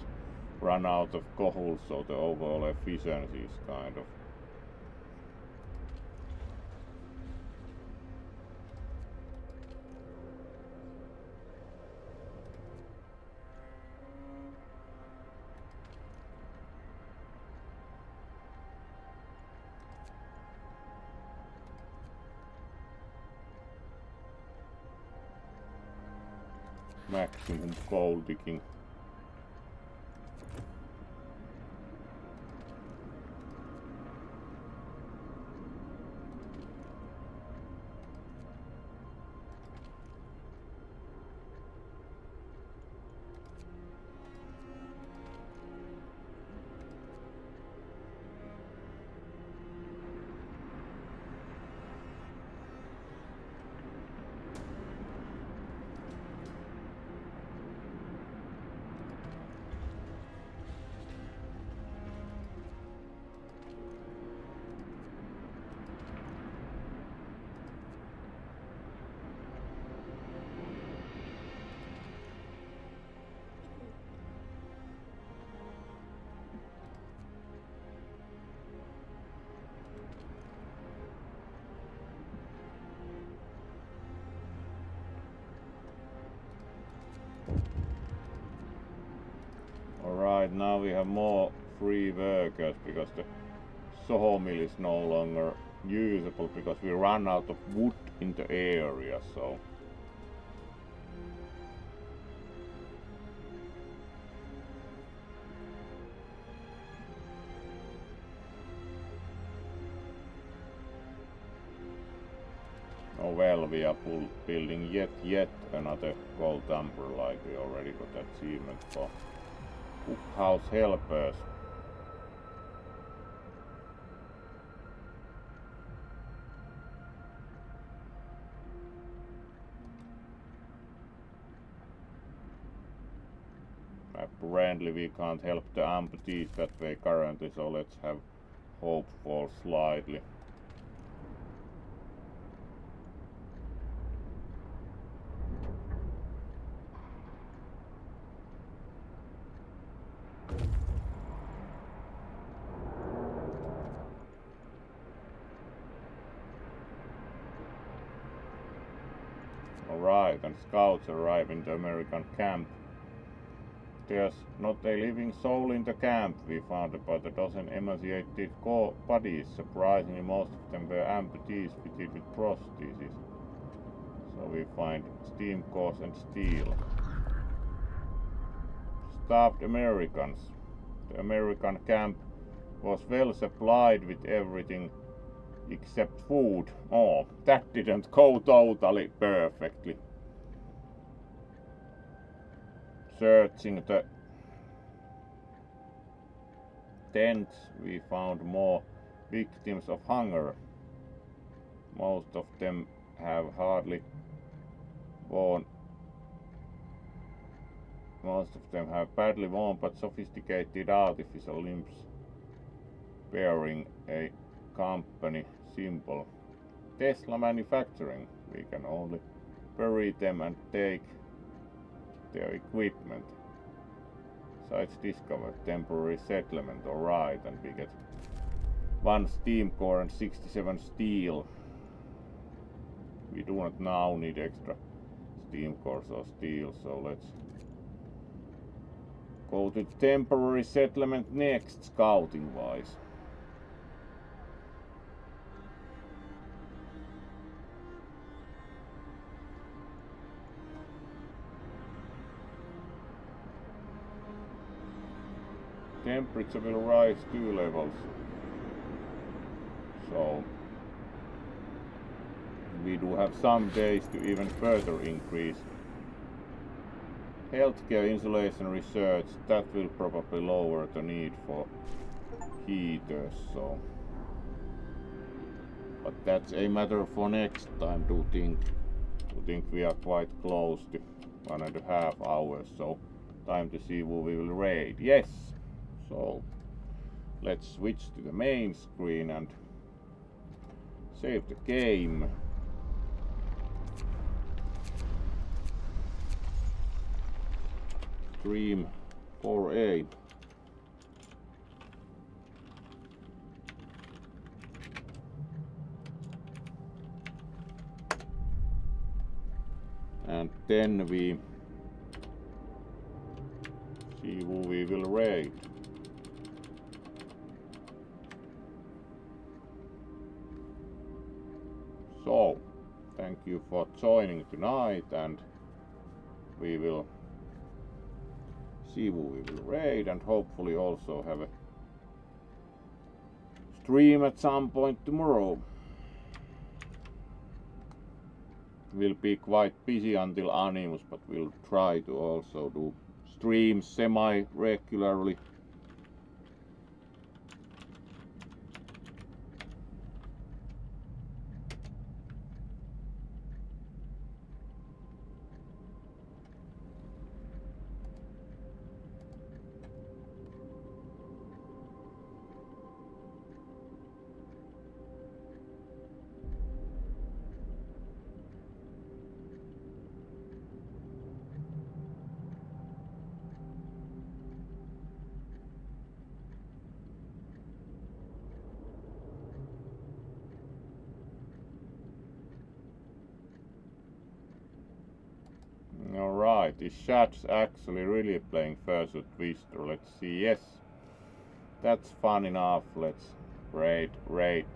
run out of coal, so the overall efficiency is kind of maximum gold digging. Alright, now we have more free workers because the sawmill is no longer usable because we run out of wood in the area, so oh well, we are building yet another gold tamper, like we already got achievement for cookhouse helpers. Apparently we can't help the amputees that way currently, so let's have hope fall slightly. Alright, and scouts arrive in the American camp. There's not a living soul in the camp. We found about a dozen emaciated bodies. Surprisingly, most of them were amputees fitted with prostheses. So we find steam cores and steel. Starved Americans. The American camp was well supplied with everything except food. Oh, that didn't go totally perfectly. Searching the tents, we found more victims of hunger. Most of them have hardly worn. Most of them have badly worn but sophisticated artificial limbs bearing a company symbol. Tesla Manufacturing. We can only bury them and take their equipment. Sites discovered, temporary settlement, alright, and we get 1 steam core and 67 steel. We do not now need extra steam cores or steel, so let's go to temporary settlement next, scouting wise. Temperature will rise 2 levels, so we do have some days to even further increase. Healthcare insulation research, that will probably lower the need for heaters, so but that's a matter for next time. To think we are quite close to 1.5 hours, so time to see who we will raid. Yes. So let's switch to the main screen and save the game. Stream 4A. And then we see who we will raid. So, thank you for joining tonight, and we will see who we will raid, and hopefully also have a stream at some point tomorrow. Will be quite busy until Animus, but we'll try to also do streams semi-regularly. Alright, is Shad's actually really playing Fursuit Twister? Let's see. Yes, that's fun enough. Let's raid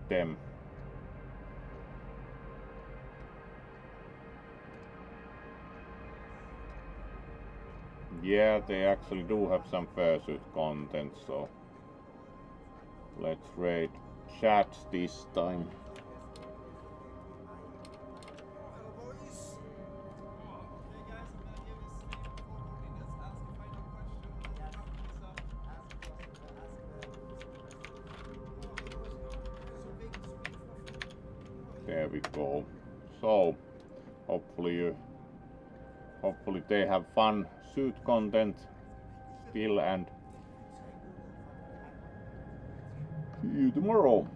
them. Yeah, they actually do have some Fursuit content, so let's raid Shad's this time. There we go. So hopefully they have fun suit content still, and see you tomorrow.